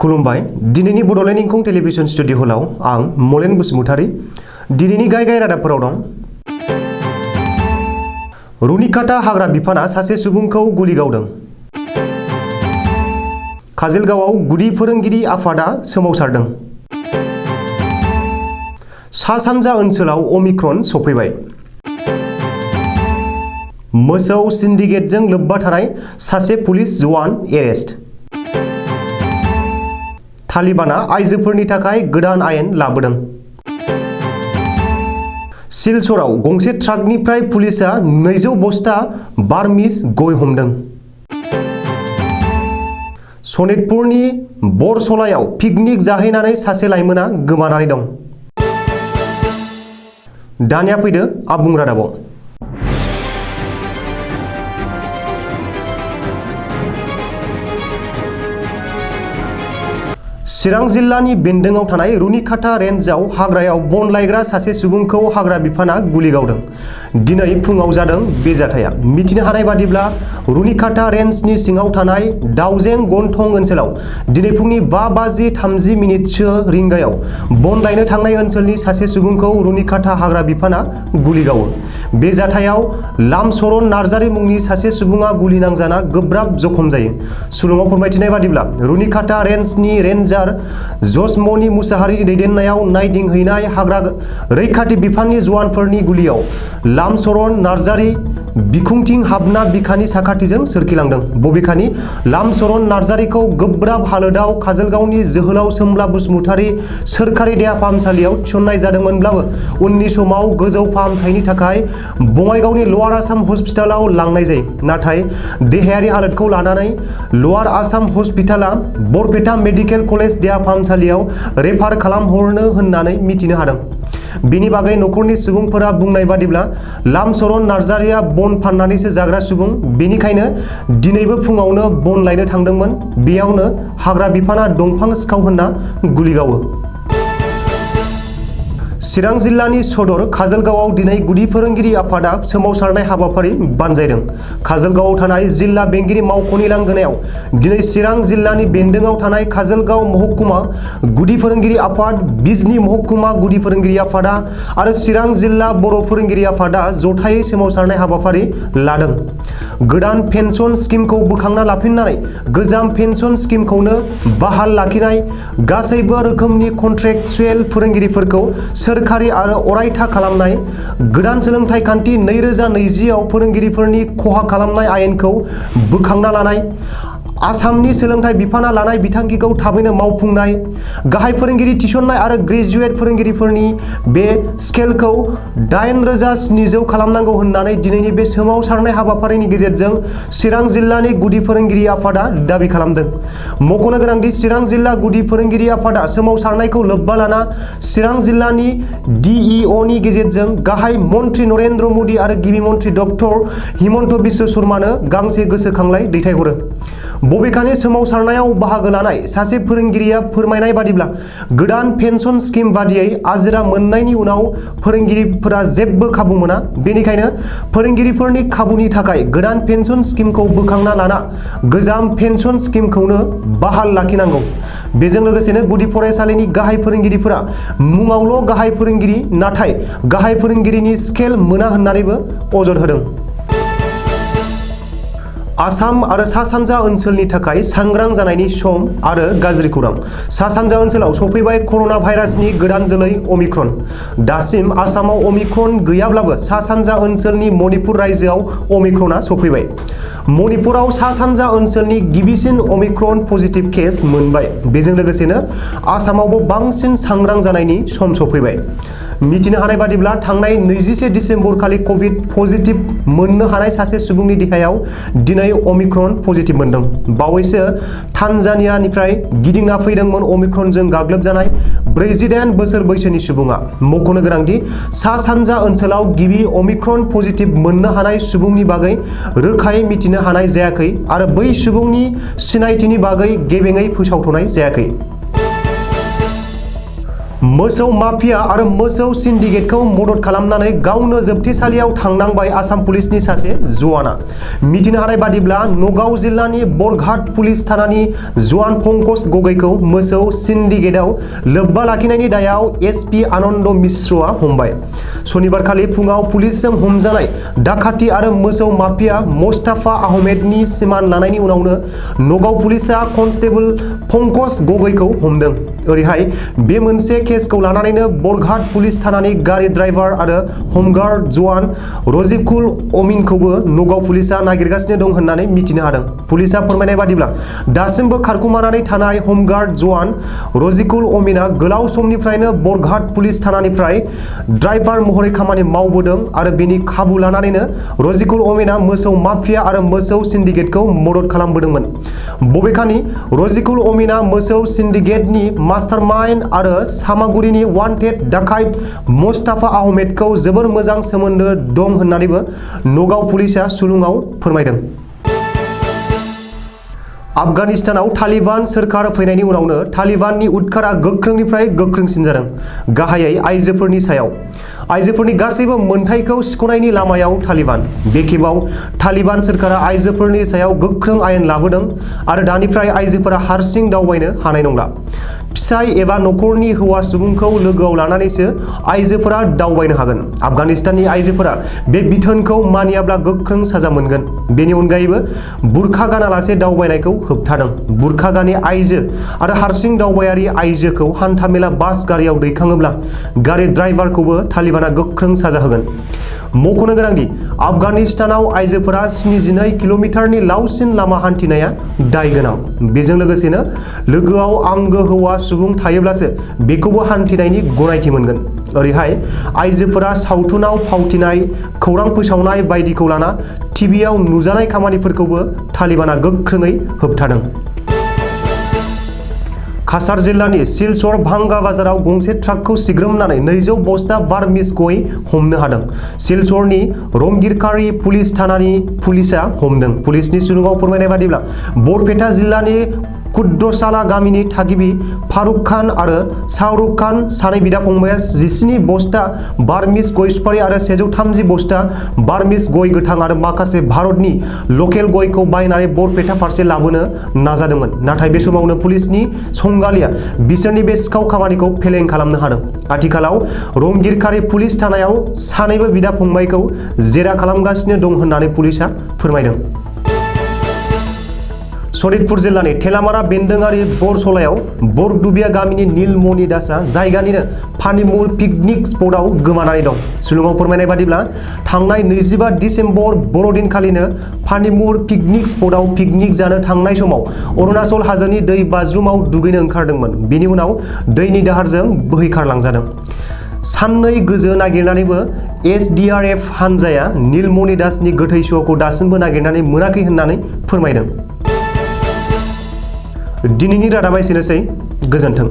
खुलुमबाय दिनैनि Bodoland इंखं television studio हलाव आं मलेन बसुमतारी दिनैनि गाय रादाबफोराव दं। रुनिकाटा हाग्रा बिफाना सासे सुबुंखौ गुलि गावदों। काजलगावआव गुदि फोरोंगिरि आफादा सोमावसारदों। सा-सानजा ओनसोलाव अमिक्रन सफैबाय। मोसौ सिन्डिकेटजों लोब्बा थानाय सासे पुलिस जवान एरेस्ट। तालिबाना आइजोफोरनि थाखाय गोदान आयेन लाबोदों। सिलचराव गंसे ट्राकनिफ्राय पुलिसआ 200 बस्ता बार्मिज गय हमदों। सनितपुरनि बरसलायाव पिकनिक जाहैनानै सासे लाइमोना गोमानानै दं। दानिया फैदो आबुं रादाबाव। चिरां जिल्लानि बेन्दोंआव थानाय रुनिकाटा रेन्जआव हाग्रायाव बन लायग्रा सासे सुबुंखौ हाग्रा बिफाना गुलि गावदों। दिनै फुङाव जादों बे जाथाया। मिथिनो हानाय बादिब्ला रुनिकाटा रेन्जनि सिङाव थानाय दाउजें गन्थं ओनसोलाव दिनै फुंनि 5:30 रिंगायाव बन लायनो थांनाय ओनसोलनि सासे सुबुंखौ रुनिकाटा हाग्रा बिफाना गुलि गावो। बे जाथायाव लामसरन नार्जारी मुंनि सासे सुबुङा गुलि नांजाना गोब्राब जखम जायो। सुलुङाव फोरमायथिनाय बादिब्ला रुनिकाटा रेन्जनि रेन्जार जसमनि मुसाहारिनि दैदेननायाव नायदिंहैनाय हाग्रा रैखाथि बिफाननि जवानफोरनि गुलियाव लामसरन नार्जारी बिखुंथिं हाबना बिखानि साखाथिजों सोरखिलांदों। बबेखानि लामसरन नार्जारीखौ गोब्राब हालोदाव काजलगावनि जोहोलाव सोमब्ला बसुमतारी सोरखारि देहा फाहामसालियाव थिसननाय जादोंमोनब्लाबो उननि समाव गोजौ फाहामथायनि थाखाय बङाइगावनि लवार आसाम हस्पिटालाव लांनाय जायो। नाथाय देहायारि हालोदखौ लानानै लवार आसाम हस्पिटाला बरपेटा मेडिकेल कलेज देहा फाहामसालियाव रेफार खालामहरनो होननानै मिथिनो हादों। बेनि बागै नखरनि सुबुंफोरा बुंनाय बादिब्ला लामसरन नार्जारीया बन फाननानैसो जाग्रा सुबुं, बेनिखायनो दिनैबो फुङावनो बन लायनो थांदोंमोन। बेयावनो हाग्रा बिफाना दंफां सिखाव होनना गुलि गावो। चिरां जिल्लानि सदर काजलगावआव दिनै गुदि फोरोंगिरि आफादा सोमावसारनाय हाबाफारि बानजायदों। काजलगावआव थानाय जिल्ला बेंगिरि मावख'नि लांगोनायाव दिनै चिरां जिल्लानि बेन्दोंआव थानाय काजलगाव महकुमा गुदि फोरोंगिरि आफाद, बिजनी महकुमा गुदि फोरोंगिरि आफादा आरो चिरां जिल्ला बर' फोरोंगिरि आफादा जथायै सोमावसारनाय हाबाफारि लादों। गोदान पेन्सन स्किमखौ बोखांना लाफिननानै गोजाम पेन्सन स्किमखौनो बहाल लाखिनाय, गासैबो रोखोमनि कन्ट्रेक्चुएल फोरोंगिरिफोरखौ सोरखारि आरो अरायथा खालामनाय, गोदान सोलोंथाइ खान्थि 2020 आव फोरोंगिरिफोरनि खहा खालामनाय आयेनखौ बोखांना लानाय, आसामनि सोलोंथाइ बिफाना लानाय बिथांखिखौ थाबैनो मावफुंनाय, गाहाय फोरोंगिरि थिसननाय आरो ग्रेजुवेट फोरोंगिरिफोरनि बे स्केलखौ 8,700 खालामनांगौ होननानै दिनैनि बे सोमावसारनाय हाबाफारिनि गेजेरजों चिरां जिल्लानि गुदि फोरोंगिरि आफादा दाबि खालामदों। मख'नो गोनांदि चिरां जिल्ला गुदि फोरोंगिरि आफादा सोमावसारनायखौ लोब्बा लाना चिरां जिल्लानि DEO नि गेजेरजों गाहाय मन्त्रि नरेन्द्र मदि आरो गिबि मन्त्रि डक्टर हिमन्त बिश्व शर्मानो गांसे गोसोखांलाइ दैथायहरो। बबेखानि सोमावसारनायाव बाहागो लानाय सासे फोरोंगिरिया फोरमायनाय बादिब्ला गोदान पेन्सन स्किम बादियै आजिरा मोननायनि उनाव फोरोंगिरिफोरा जेबो खाबु मोना। बेनिखायनो फोरोंगिरिफोरनि खाबुनि थाखाय गोदान पेन्सन स्किमखौ बोखांना लाना गोजाम पेन्सन स्किमखौनो बहाल लाखिनांगौ। बेजों लोगोसेनो गुदि फरायसालिनि गाहाय फोरोंगिरिफोरा मुङावल' गाहाय फोरोंगिरि, नाथाय गाहाय फोरोंगिरिनि स्केल मोना होननानैबो अजद होदों। आसाम आरो सा-सानजा ओनसोलनि थाखाय सांग्रां जानायनि सम आरो गाज्रि खौरां। सा-सानजा ओनसोलाव सफैबाय कर'ना भाइरासनि गोदान जोलै अमिक्रन। दासिम आसामाव अमिक्रन गैयाब्लाबो सा-सानजा ओनसोलनि मणिपुर रायजोआव अमिक्रनआ सफैबाय। मणिपुराव सा-सानजा ओनसोलनि गिबिसिन अमिक्रन पजिटिभ केस मोनबाय। बेजों लोगोसेनो आसामावबो बांसिन सांग्रां जानायनि सम सफैबाय। मिथिनो हानाय बादिब्ला थांनाय 21 डिसेम्बर खालि कभिड पजिटिभ मोननो हानाय सासे सुबुंनि देहायाव दिनै अमिक्रन पजिटिभ मोनदों। बावैसो तान्जानियानिफ्राय गिदिंना फैदोंमोन अमिक्रनजों गाग्लोबजानाय 48 बोसोर बैसोनि सुबुङा। मख'नो गोनांदि सा-सानजा ओनसोलाव गिबि अमिक्रन पजिटिभ मोननो हानाय सुबुंनि बागै रोखायै मिथिनो हानाय जायाखै आरो बै सुबुंनि सिनायथिनि बागै गेबेङै फोसावथ'नाय जायाखै। मोसौ माफिया आरो मोसौ सिन्डिकेटखौ मदद खालामनानै गावनो जोबथेसालियाव थांनांबाय आसाम पुलिसनि सासे जवाना। मिथिनो हानाय बादिब्ला नगाव जिल्लानि बरघाट पुलिस थानानि जवान पंकज गगैखौ मोसौ सिन्डिकेटआव लोब्बा लाखिनायनि दायाव एसपि आनन्द मिश्रआ हमबाय। सनिबारखालि फुङाव पुलिसजों हमजानाय डाकाति आरो मोसौ माफिया मुस्ताफा आहमेदनि सिमान लानायनि उनावनो नगाव पुलिसआ कनस्टेबल पंकज गगैखौ हमदों। ओरैहाय बे मोनसे केसखौ लानानैनो बरघाट पुलिस थानानि गारि ड्राइभार आरो हमगार्ड जवान रजिकुल अमीनखौबो नगाव पुलिसआ नागिरगासिनो दं होननानै मिथिनो हादों। पुलिसआ फोरमायनाय बादिब्ला दासिमबो खारखुमानानै थानाय हमगार्ड जवान रजिकुल अमीनआ गोलाव समनिफ्रायनो बरघाट पुलिस थानानिफ्राय ड्राइभार महरै खामानि मावबोदों आरो बेनि खाबु लानानैनो रजिकुल अमीनआ मोसौ माफिया आरो मोसौ सिन्डिकेटखौ मदद खालामबोदोंमोन। बबेखानि रजिकुल अमीनआ मोसौ सिन्डिकेटनि मास्टारमाइन्ड आरो सामागुरिनि वान्टेड डाकाइत मुस्ताफा आहमेदखौ जोबोर मोजां सोमोन्दो दं होननानैबो नगाव पुलिसआ सुलुङाव फोरमायदों। आफगानिस्तानाव तालिबान सोरखार फैनायनि उनावनो तालिबाननि उदखारा गोख्रोंनिफ्राय गोख्रोंसिन जादों, गाहायै आइजोफोरनि सायाव। आइजोफोरनि गासैबो मोनथायखौ सिख'नायनि लामायाव तालिबान। बे खेबाव तालिबान सोरखारा आइजोफोरनि सायाव गोख्रों आयेन लाबोदों आरो दानिफ्राय आइजोफोरा हारसिं दावबायनो हानाय नंला। फिसाय एबा नखरनि हौवा सुबुंखौ लोगोआव लानानैसो आइजोफोरा दावबायनो हागोन। आफगानिस्ताननि आइजोफोरा बे बिथोनखौ मानियाब्ला गोख्रों साजा मोनगोन। बेनि अनगायैबो बुरखा गानालासे दावबायनायखौ होबथादों। बुरखा गानि आइजो आरो हारसिं दावबायारि आइजोखौ हान्थामेला बास गारियाव दैखाङोब्ला गारि ड्राइभारखौबो तालिबानआ गोख्रों साजा होगोन। मख'नो गोनांदि आफगानिस्तानाव आइजोफोरा 72 किल'मिटारनि लावसिन लामा हान्थिनाया दाय गोनां। बेजों लोगोसेनो लोगोआव आंगो हौवा सुबुं थायोब्लासो बेखौबो हान्थिनायनि गनायथि मोनगोन। ओरैहाय आइजोफोरा सावथुनाव फावथिनाय, खौरां फोसावनाय बायदिखौ लाना टिभिआव नुजानाय खामानिफोरखौबो तालिबानआ गोख्रोङै होबथादों। काछार जिल्लानि सिलचर भांगा बाजाराव गंसे ट्राकखौ सिग्रोमनानै 200 बस्ता बार्मिज गय हमनो हादों। सिलचरनि रंगिरकारि पुलिस थानानि पुलिसआ हमदों। पुलिसनि सुलुङाव फोरमायनाय बादिब्ला बरपेटा जिल्लानि कुद्रसाला गामिनि थागिबि फारुक खान आरो शाहरुख खान सानै बिदा फंबाया 17 बस्ता बार्मिज गय सुपारि आरो 130 बस्ता बार्मिज गय गोथां आरो माखासे भारतनि लकेल गयखौ बायनानै बरपेटा फारसे लाबोनो नाजादोंमोन। नाथाय बे समावनो पुलिसनि संगालिया बिसोरनि बे सिखाव खामानिखौ फेलें खालामनो हादों। आथिखालाव रंगिरकारि पुलिस थानायाव सानैबो बिदा फंबायखौ जेरा खालामगासिनो दं होननानै पुलिसआ फोरमायदों। सनितपुर जिल्लानि थेलामारा बेन्दोंआरि बरसलायाव बरदुबिया गामिनि नीलमणि दासआ जायगानिनो पानिमुर पिकनिक स्पटआव गोमानानै दं। सुलुङाव फोरमायनाय बादिब्ला थांनाय 25 डिसेम्बर बर'दिनखालिनो पानिमुर पिकनिक स्पटआव पिकनिक जानो थांनाय समाव अरुणाचल हाजोनि दै बाज्रुमाव दुगैनो ओंखारदोंमोन। बेनि उनाव दैनि दाहारजों बोहैखारलांजादों। साननै गोजो नागिरनानैबो एसडीआरएफ हानजाया नीलमणि दासनि गोथै सहखौ दासिमबो नागिरनानै मोनाखै होननानै फोरमायदों। दिनैनि रादाबा एसेनोसै, गोजोन्थों।